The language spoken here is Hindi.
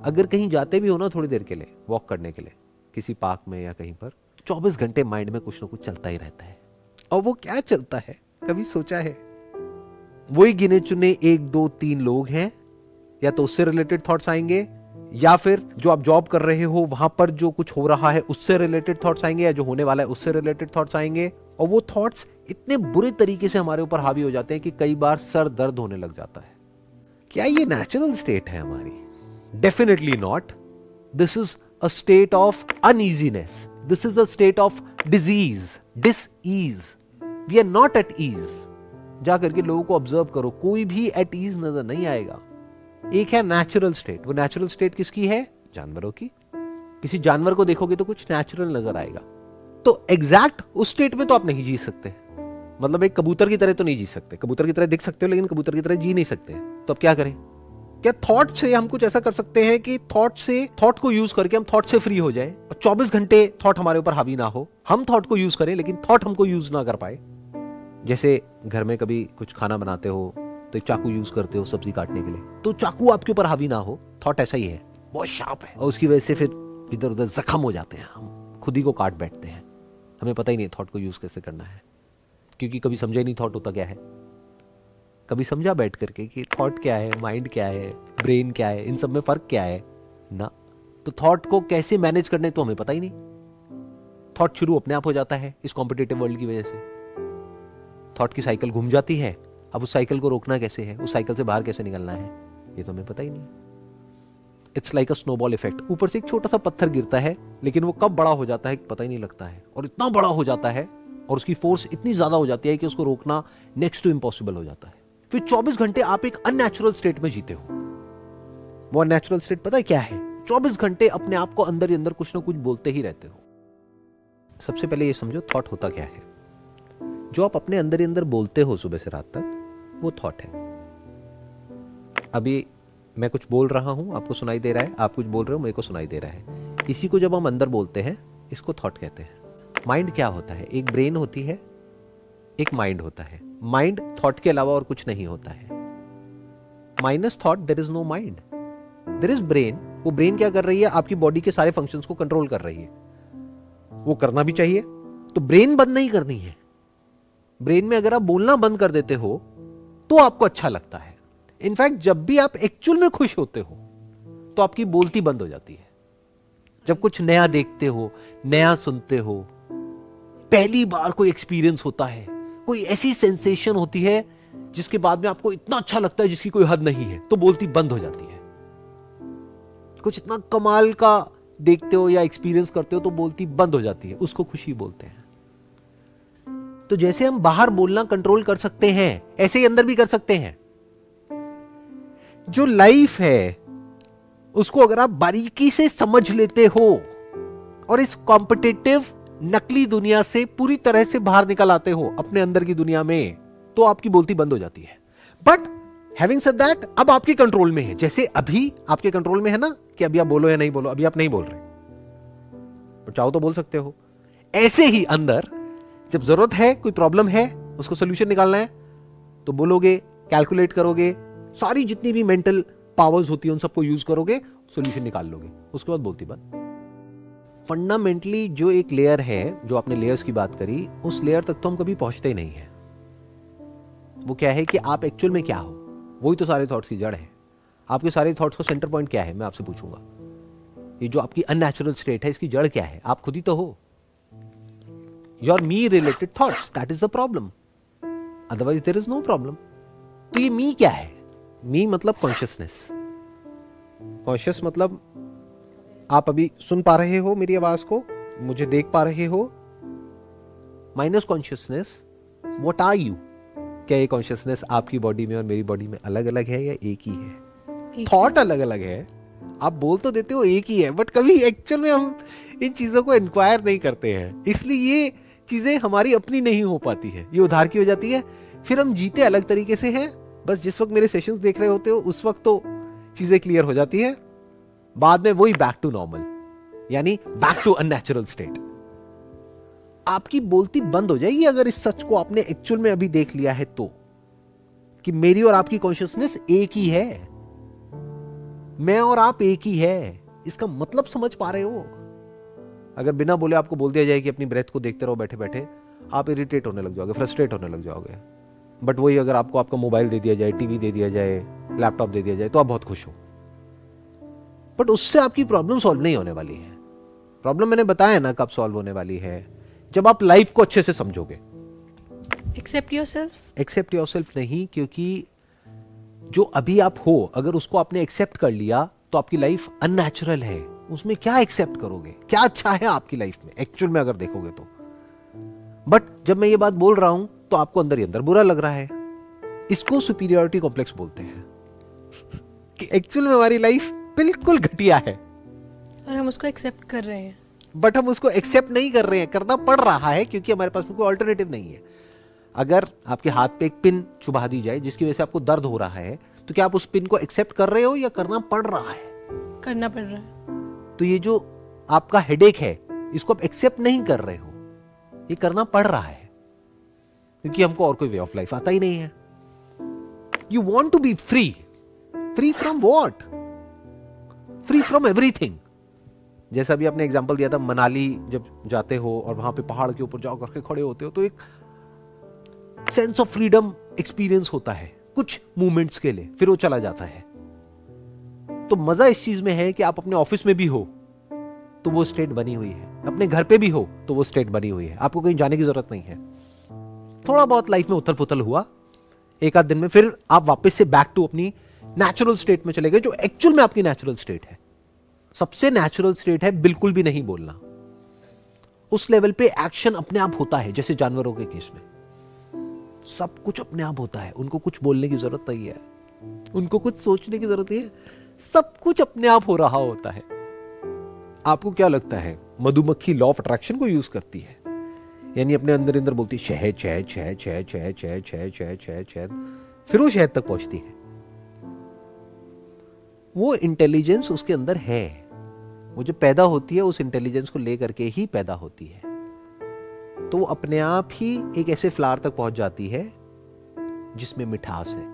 अगर कहीं जाते भी हो ना थोड़ी देर के लिए वॉक करने के लिए, किसी पार्क में या कहीं पर, 24 घंटे माइंड में कुछ ना कुछ चलता ही रहता है। और वो क्या चलता है, कभी सोचा है? वही गिने चुने 1 2 3 लोग हैं, या तो उससे रिलेटेड थॉट्स आएंगे, या फिर जो आप जॉब कर रहे हो वहां पर जो कुछ हो रहा है उससे रिलेटेड थॉट्स आएंगे, या जो होने वाला है उससे रिलेटेड थॉट्स आएंगे। और वो थॉट्स इतने बुरे तरीके से हमारे ऊपर हावी हो जाते हैं कि कई बार सर दर्द होने लग जाता है। क्या ये नेचुरल स्टेट है हमारी? Definitely not. This is a state of uneasiness, this is a state of disease, disease. We are not at ease. जा करके लोगों को ऑब्जर्व करो, कोई भी एट ईज नजर नहीं आएगा। एक है नेचुरल स्टेट। वो नेचुरल स्टेट किसकी है? जानवरों की। किसी जानवर को देखोगे तो कुछ नेचुरल नजर आएगा। तो एग्जैक्ट उस स्टेट में तो आप नहीं जी सकते। मतलब एक कबूतर की तरह तो नहीं जी सकते। कबूतर की तरह दिख सकते हो लेकिन कबूतर की तरह जी नहीं सकते। तो अब क्या करें? क्या थॉट से हम कुछ ऐसा कर सकते हैं कि थॉट को यूज करके हम थॉट से फ्री हो जाए और 24 घंटे थॉट हमारे ऊपर हावी ना हो? हम थॉट को यूज करें लेकिन थॉट हमको यूज ना कर पाए। जैसे घर में कभी कुछ खाना बनाते हो तो एक चाकू यूज करते हो सब्जी काटने के लिए, तो चाकू आपके ऊपर हावी ना हो। थॉट ऐसा ही है, बहुत शार्प है, और उसकी वजह से फिर इधर उधर जख्म हो जाते हैं, हम खुद ही को काट बैठते हैं। हमें पता ही नहीं थॉट को यूज कैसे करना है, क्योंकि कभी समझा ही नहीं थॉट होता क्या है। कभी समझा बैठ करके कि थॉट क्या है, माइंड क्या है, ब्रेन क्या है, इन सब में फर्क क्या है ना। तो थॉट को कैसे मैनेज करने तो हमें पता ही नहीं। थॉट शुरू अपने आप हो जाता है इस कॉम्पिटिटिव वर्ल्ड की वजह से। थॉट की साइकिल घूम जाती है। अब उस साइकिल को रोकना कैसे है, उस साइकिल से बाहर कैसे निकलना है, ये तो हमें पता ही नहीं। It's like a snowball effect. ऊपर से एक छोटा सा पत्थर गिरता है लेकिन वो कब बड़ा हो जाता है पता ही नहीं लगता है, और इतना बड़ा हो जाता है और उसकी फोर्स इतनी ज्यादा हो जाती है कि उसको रोकना नेक्स्ट टू इम्पॉसिबल हो जाता है। फिर 24 घंटे आप एक अननेचुरल स्टेट में जीते हो। वो अननेचुरल स्टेट पता है क्या है? 24 घंटे अपने आप को अंदर ही अंदर कुछ ना कुछ बोलते ही रहते हो। सबसे पहले ये समझो थॉट होता क्या है। जो आप अपने अंदर ही अंदर बोलते हो सुबह से रात तक, वो थॉट है। अभी मैं कुछ बोल रहा हूं, आपको सुनाई दे रहा है, आप कुछ बोल रहे हो, मेरे को सुनाई दे रहा है। इसी को जब हम अंदर बोलते हैं इसको थॉट कहते हैं। माइंड क्या होता है? एक ब्रेन होती है, एक माइंड होता है। माइंड थॉट के अलावा और कुछ नहीं होता है। Minus thought there is no mind, there is brain. वो ब्रेन क्या कर रही है? आपकी बॉडी के सारे फंक्शंस को कंट्रोल कर रही है। वो करना भी चाहिए, तो ब्रेन बंद नहीं करनी है। ब्रेन में अगर आप बोलना बंद कर देते हो तो आपको अच्छा लगता है। इनफैक्ट जब भी आप एक्चुअल में खुश होते हो तो आपकी बोलती बंद हो जाती है। जब कुछ नया देखते हो, नया सुनते हो, पहली बार कोई एक्सपीरियंस होता है, कोई ऐसी सेंसेशन होती है जिसके बाद में आपको इतना अच्छा लगता है जिसकी कोई हद नहीं है, तो बोलती बंद हो जाती है। कुछ इतना कमाल का देखते हो या एक्सपीरियंस करते हो तो बोलती बंद हो जाती है, उसको खुशी बोलते हैं। तो जैसे हम बाहर बोलना कंट्रोल कर सकते हैं ऐसे ही अंदर भी कर सकते हैं। जो लाइफ है उसको अगर आप बारीकी से समझ लेते हो और इस कॉम्पिटिटिव नकली दुनिया से पूरी तरह से बाहर निकल आते हो अपने अंदर की दुनिया में, तो आपकी बोलती बंद हो जाती है। बट हैविंग सेड दैट, अब आपके कंट्रोल में है। जैसे अभी आपके कंट्रोल में है ना कि अभी आप बोलो या नहीं बोलो। अभी आप नहीं बोल रहे, पर चाहो तो बोल सकते हो। ऐसे ही अंदर जब जरूरत है, कोई प्रॉब्लम है, उसको सोल्यूशन निकालना है, तो बोलोगे, कैलकुलेट करोगे, सारी जितनी भी मेंटल पावर्स होती है उन सबको यूज करोगे, सोल्यूशन निकाल लोगे, उसके बाद बोलती बंद। फंडामेंटली जो एक लेयर है, जो आपने लेयर्स की बात करी, उस लेयर तक तो हम कभी पहुंचते ही नहीं है। वो क्या है कि आप एक्चुअल में क्या हो, वही तो सारे थॉट्स की जड़ है। आपके सारे थॉट्स का सेंटर पॉइंट क्या है, मैं आपसे पूछूंगा। ये जो आपकी अननेचुरल स्टेट है, इसकी जड़ क्या है? आप खुद ही तो हो। Your me related thoughts, that is the problem, otherwise there is no problem. तो ये मी क्या है? मी मतलब कॉन्शियसनेस। कॉन्शियस मतलब आप अभी सुन पा रहे हो मेरी आवाज को, मुझे देख पा रहे हो। Minus consciousness, what are you? क्या ये कॉन्शियसनेस आपकी बॉडी में और मेरी बॉडी में अलग अलग है या एक ही है? थॉट अलग अलग है, आप बोल तो देते हो एक ही है, बट कभी एक्चुअल में हम इन चीजों को इंक्वायर नहीं करते हैं, इसलिए ये चीजें हमारी अपनी नहीं हो पाती है, ये उधार की हो जाती है। फिर हम जीते अलग तरीके से हैं। बस जिस वक्त मेरे सेशंस देख रहे होते हो उस वक्त तो चीजें क्लियर हो जाती है, बाद में वही बैक टू नॉर्मल, यानी बैक टू अननेचुरल स्टेट। आपकी बोलती बंद हो जाएगी अगर इस सच को आपने एक्चुअल में अभी देख लिया है तो, कि मेरी और आपकी कॉन्शियसनेस एक ही है। मैं और आप एक ही है, इसका मतलब समझ पा रहे हो? अगर बिना बोले आपको बोल दिया जाए कि अपनी ब्रेथ को देखते रहो बैठे बैठे, आप इरिटेट होने लग जाओगे, फ्रस्ट्रेट होने लग जाओगे। बट वही अगर आपको आपका मोबाइल दे दिया जाए, टीवी दे दिया जाए, लैपटॉप दे दिया जाए, तो आप बहुत खुश हो। बट उससे आपकी प्रॉब्लम सॉल्व नहीं होने वाली है। प्रॉब्लम मैंने बताया ना कब सॉल्व होने वाली है, जब आप लाइफ को अच्छे से समझोगे। Accept yourself. एक्सेप्ट योरसेल्फ नहीं, क्योंकि जो अभी आप हो, अगर उसको आपने एक्सेप्ट कर लिया तो आपकी लाइफ अननेचुरल है। उसमें क्या एक्सेप्ट करोगे? क्या अच्छा है आपकी लाइफ में एक्चुअल में अगर देखोगे तो? बट जब मैं ये बात बोल रहा हूं तो आपको अंदर ही अंदर बुरा लग रहा है। इसको सुपीरियरिटी कॉम्प्लेक्स बोलते हैं कि एक्चुअल में हमारी लाइफ बिल्कुल घटिया है और हम उसको एक्सेप्ट कर रहे हैं। बट हम उसको एक्सेप्ट नहीं कर रहे हैं, करना पड़ रहा है क्योंकि हमारे पास कोई ऑल्टरनेटिव नहीं है। अगर आपके हाथ पे एक पिन चुभा दी जाए जिसकी वजह से आपको दर्द हो रहा है, तो क्या आप उस पिन को एक्सेप्ट कर रहे हो या करना पड़ रहा है? करना पड़ रहा है। तो ये जो आपका हेडेक है, इसको आप एक्सेप्ट नहीं कर रहे हो, ये करना पड़ रहा है क्योंकि हमको और कोई वे ऑफ लाइफ आता ही नहीं है। You want to be free. Free from what? Free from everything. जैसा भी आपने एग्जांपल दिया था, मनाली जब जाते हो और वहां पे पहाड़ के ऊपर जाओ करके खड़े होते हो तो एक सेंस ऑफ फ्रीडम एक्सपीरियंस होता है कुछ मोमेंट्स के लिए, फिर वो चला जाता है। तो मजा इस चीज में है कि आप अपने ऑफिस में भी हो तो वो स्टेट बनी हुई है, अपने घर पे भी हो तो वो स्टेट बनी हुई है, आपको कहीं जाने की जरूरत नहीं है। थोड़ा बहुत लाइफ में उथल पुथल हुआ एक आध दिन में, फिर आप वापस से बैक टू अपनी नेचुरल स्टेट में चले गए, जो एक्चुअल में आपकी नेचुरल स्टेट है। सबसे नेचुरल स्टेट है बिल्कुल भी नहीं बोलना। उस लेवल पे एक्शन अपने आप होता है, जैसे जानवरों के केस में सब कुछ अपने आप होता है, उनको कुछ बोलने की जरूरत नहीं है, उनको कुछ सोचने की जरूरत नहीं है, सब कुछ अपने आप हो रहा होता है। आपको क्या लगता है मधुमक्खी लॉ ऑफ अट्रैक्शन को यूज करती है? यानी अपने अंदर अंदर बोलती है शहद शहद शहद शहद शहद शहद शहद शहद शहद शहद, फिर वो शहद तक पहुंचती है। वो इंटेलिजेंस उसके अंदर है, वो जो पैदा होती है उस इंटेलिजेंस को लेकर के ही पैदा होती है। तो वो अपने आप ही एक ऐसे फ्लावर तक पहुंच जाती है जिसमें मिठास है।